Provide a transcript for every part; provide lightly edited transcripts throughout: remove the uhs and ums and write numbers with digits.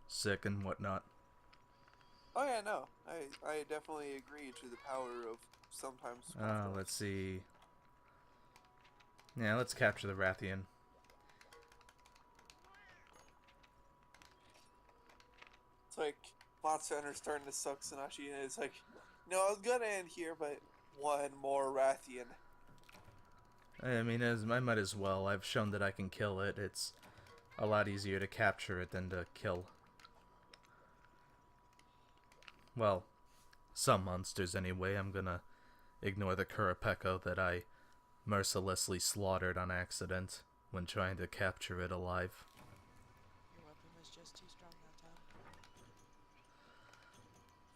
sick and whatnot. Oh yeah, no, I definitely agree to the power of sometimes small stuff. Let's see. Yeah, let's capture the Rathian. It's like Monster Hunter starting to suck Sanashi, and it's like, no, I was gonna end here, but one more Rathian. I mean, I might as well. I've shown that I can kill it. It's a lot easier to capture it than to kill. Well, some monsters anyway. I'm gonna ignore the Kurapeko that I mercilessly slaughtered on accident when trying to capture it alive. Your weapon was just too strong that time.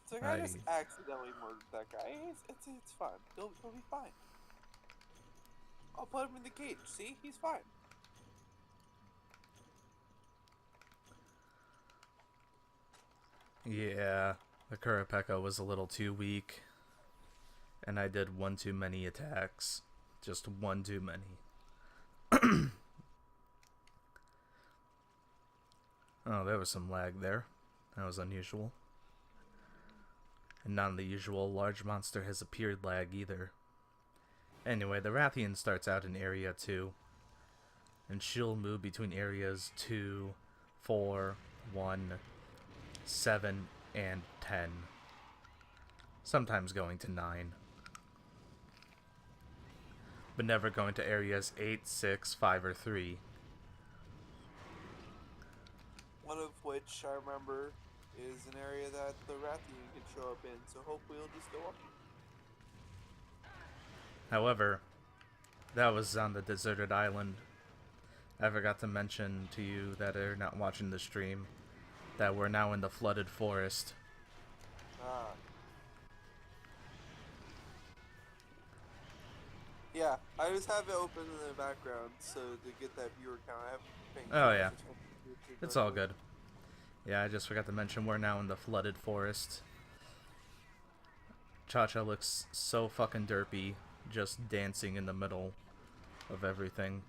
It's like I just I accidentally murdered that guy. It's fine. He'll be fine. I'll put him in the cage. See, he's fine. Yeah, the Kurapeko was a little too weak, and I did one too many attacks. Just one too many. Oh, there was some lag there. That was unusual. And not the usual large monster has appeared lag either. Anyway, the Rathian starts out in Area 2, and she'll move between areas 2, 4, 1, 7, and 10. Sometimes going to 9. But never going to areas 8, 6, 5, or 3. One of which I remember is an area that the Rathian can show up in. So hopefully he'll just go up. However, that was on the deserted island. I forgot to mention to you that are not watching the stream that we're now in the flooded forest. Ah. Yeah, I just have it open in the background so to get that viewer count. I haven't been paying Oh too much yeah, attention to it it's all directly. good. Yeah, I just forgot to mention we're now in the flooded forest. Cha-Cha looks so fucking derpy, just dancing in the middle of everything.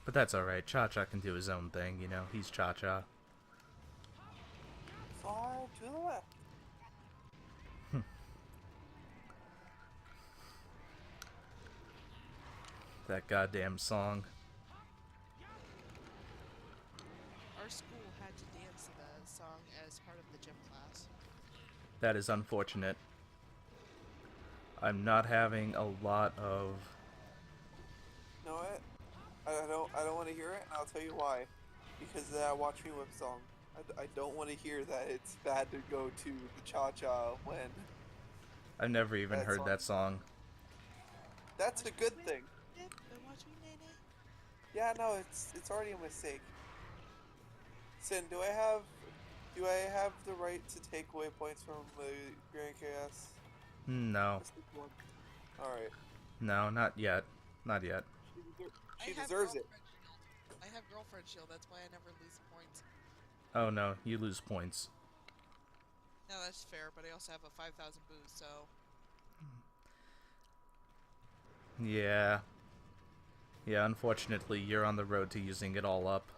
But that's alright, Cha-Cha can do his own thing, you know, he's Cha-Cha. Far to the left. That goddamn song. Our school had to dance to the song as part of the gym class. That is unfortunate. I'm not having a lot of... You know what? I don't want to hear it, and I'll tell you why. Because of that Watch Me Whip song. I don't want to hear that it's bad to go to the cha-cha when I've never even that heard song. that song. That's a Watch me good whip, thing. whip, and watch me nay nay. Yeah, no, it's already a mistake. Sin, do I have the right to take away points from Grand Chaos? No. Alright. No, not yet. Not yet. I She have deserves it. girlfriend shield. I have girlfriend shield. That's why I never lose points. Oh no, you lose points. No, that's fair. But I also have a 5,000 boost, so Yeah. Yeah, unfortunately, you're on the road to using it all up.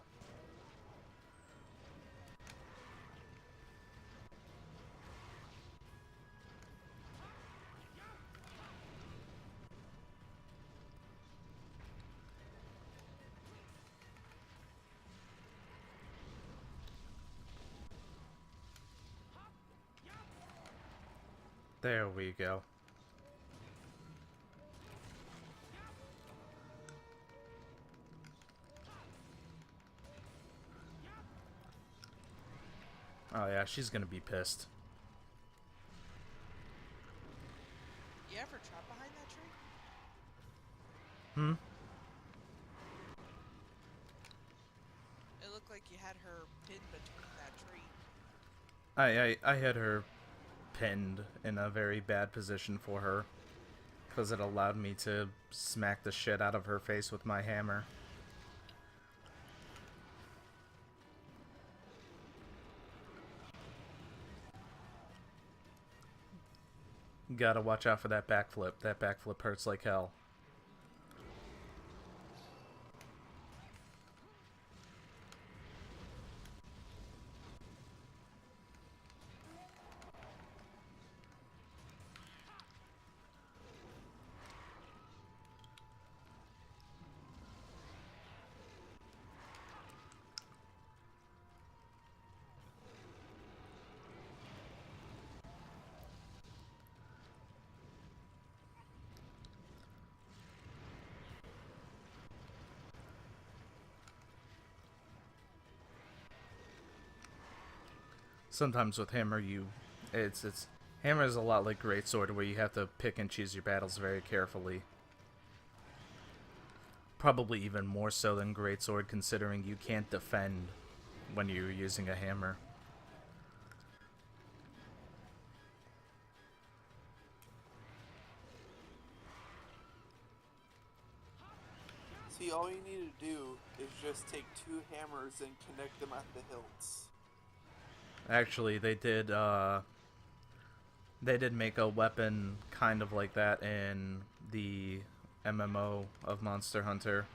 There we go. Oh yeah, she's gonna be pissed. you ever trap behind that tree? Hmm? It looked like you had her pinned between that tree. I had her pinned in a very bad position for her. Because it allowed me to smack the shit out of her face with my hammer. Gotta watch out for that backflip. That backflip hurts like hell. Sometimes with hammer, it's hammer is a lot like greatsword, where you have to pick and choose your battles very carefully. Probably even more so than greatsword, considering you can't defend when you're using a hammer. See, all you need to do is just take two hammers and connect them at the hilts. Actually, they did make a weapon kind of like that in the MMO of Monster Hunter.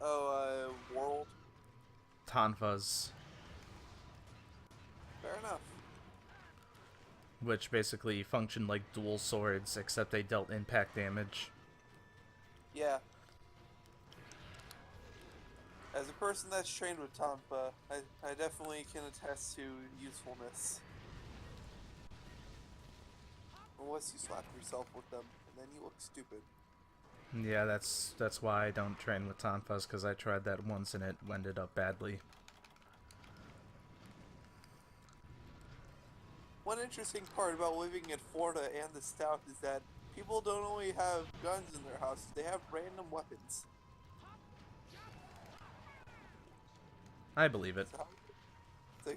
Oh, World? Tonfas, Fair enough. which basically functioned like dual swords, except they dealt impact damage. Yeah. As a person that's trained with Tonfa, I definitely can attest to usefulness. Unless you slap yourself with them, and then you look stupid. Yeah, that's why I don't train with Tonfas, because I tried that once and it ended up badly. One interesting part about living in Florida and the South is that people don't only have guns in their houses, they have random weapons. I believe it.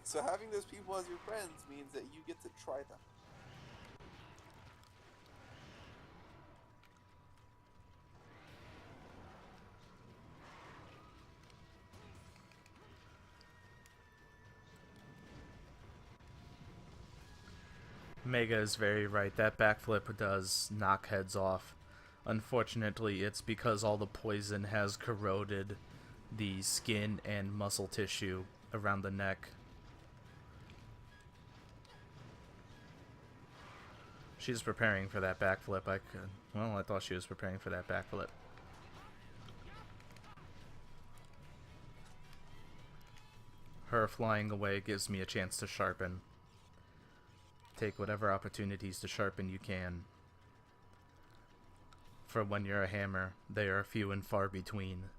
So having those people as your friends means that you get to try them. Mega is very right. That backflip does knock heads off. Unfortunately, it's because all the poison has corroded the skin and muscle tissue around the neck. She's preparing for that backflip. I thought she was preparing for that backflip. Her flying away gives me a chance to sharpen. Take whatever opportunities to sharpen you can. For when you're a hammer, they are few and far between.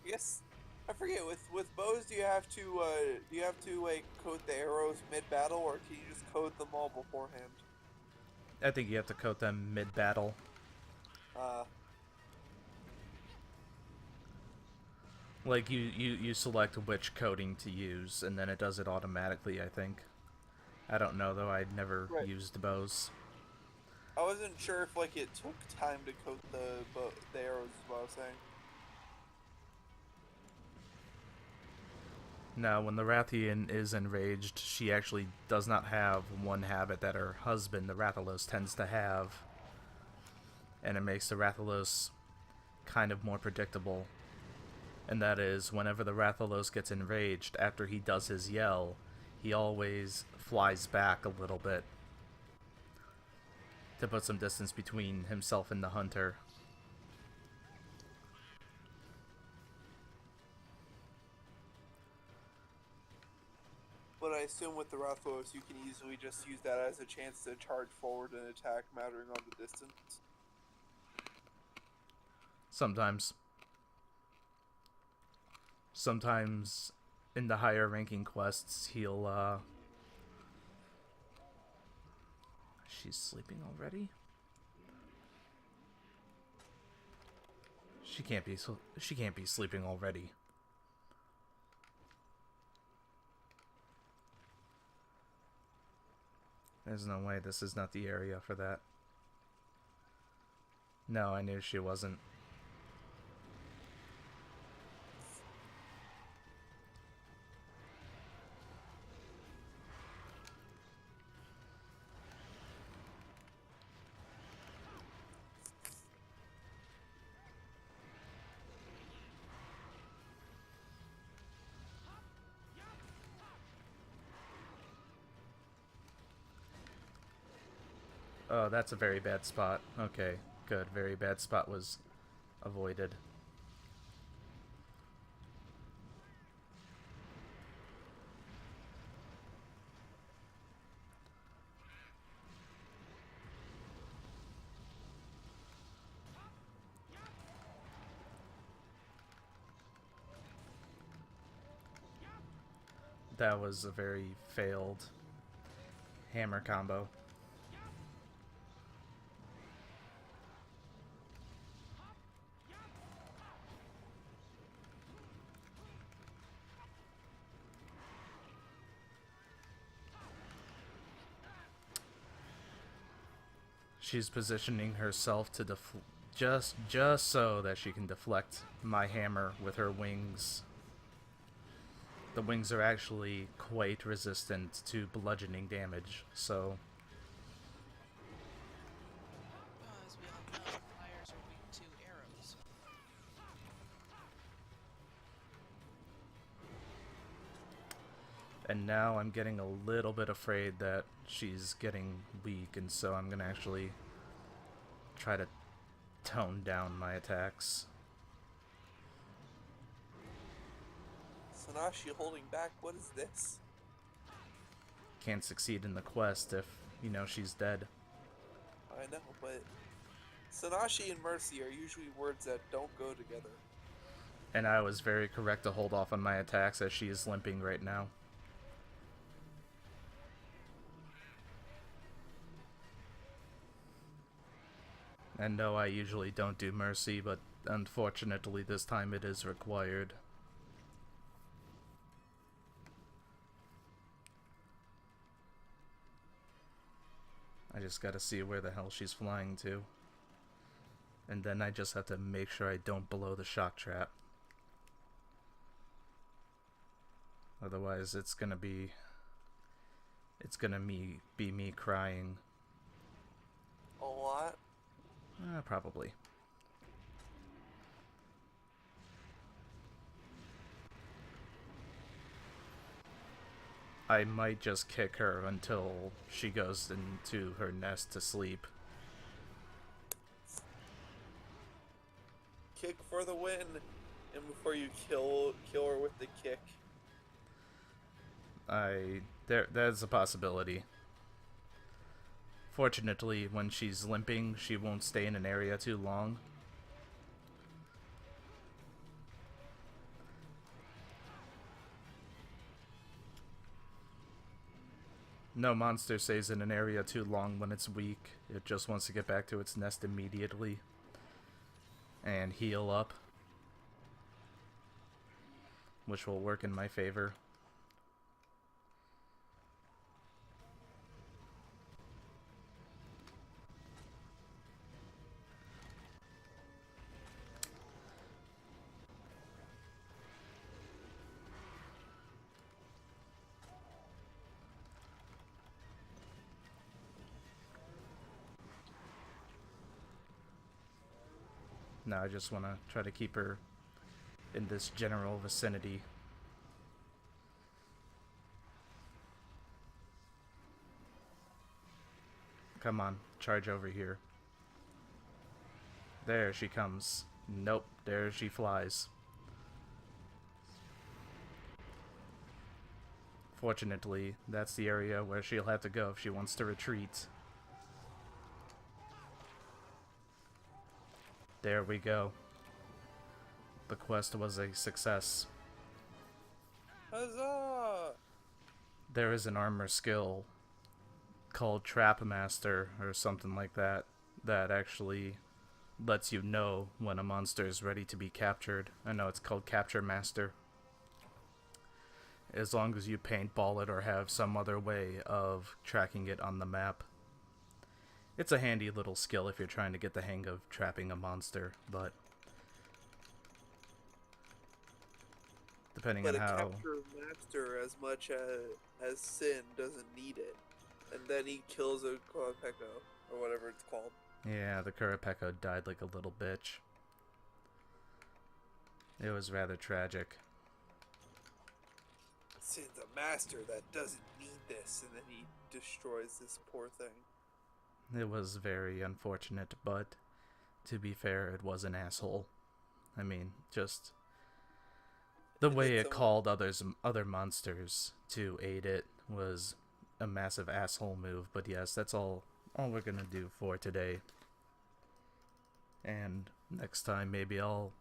Yes, I forget. With bows, do you have to like coat the arrows mid battle, or can you just coat them all beforehand? I think you have to coat them mid-battle. Like, you select which coating to use, and then it does it automatically, I think. I don't know, though. I'd never Right. used bows. I wasn't sure if like it took time to coat the arrows. Is what I was saying. Now, when the Rathian is enraged, she actually does not have one habit that her husband, the Rathalos, tends to have. And it makes the Rathalos kind of more predictable. And that is, whenever the Rathalos gets enraged, after he does his yell, he always flies back a little bit to put some distance between himself and the hunter. But I assume with the Rathalos, you can easily just use that as a chance to charge forward and attack, mattering on the distance. Sometimes. Sometimes in the higher ranking quests, he'll, She's sleeping already? She can't be sleeping already. There's no way this is not the area for that. No, I knew she wasn't. Oh, that's a very bad spot. Okay, good. Very bad spot was avoided. That was a very failed hammer combo. She's positioning herself to just so that she can deflect my hammer with her wings. The wings are actually quite resistant to bludgeoning damage, so As we all know, flyers are weak to arrows. and now I'm getting a little bit afraid that she's getting weak, and so I'm gonna actually try to tone down my attacks. Sanashi holding back. What is this? Can't succeed in the quest if, you know, she's dead. I know, but Sanashi and Mercy are usually words that don't go together. And I was very correct to hold off on my attacks as she is limping right now. And no, I usually don't do mercy, but unfortunately this time it is required. I just gotta see where the hell she's flying to. And then I just have to make sure I don't blow the shock trap. Otherwise it's gonna be me crying. A lot. Probably. I might just kick her until she goes into her nest to sleep. Kick for the win, and before you kill her with the kick. There's a possibility. Fortunately, when she's limping, she won't stay in an area too long. No monster stays in an area too long when it's weak. It just wants to get back to its nest immediately and heal up, which will work in my favor. No, I just want to try to keep her in this general vicinity. Come on, charge over here. There she comes. Nope, there she flies. Fortunately, that's the area where she'll have to go if she wants to retreat. There we go. The quest was a success. Huzzah! There is an armor skill called Trap Master or something like that that actually lets you know when a monster is ready to be captured. I know it's called Capture Master. As long as you paintball it or have some other way of tracking it on the map. It's a handy little skill if you're trying to get the hang of trapping a monster, but depending But on a how... capture master as much as Sin doesn't need it. And then he kills a Koapeko, or whatever it's called. Yeah, the Kurapeko died like a little bitch. It was rather tragic. Sin's a master that doesn't need this, and then he destroys this poor thing. It was very unfortunate, but to be fair, it was an asshole. I mean, just the And way it's it called other monsters to aid it was a massive asshole move. But yes, that's all we're gonna do for today. And next time, maybe I'll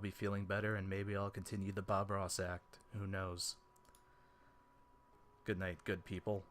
be feeling better, and maybe I'll continue the Bob Ross act. Who knows? Good night, good people.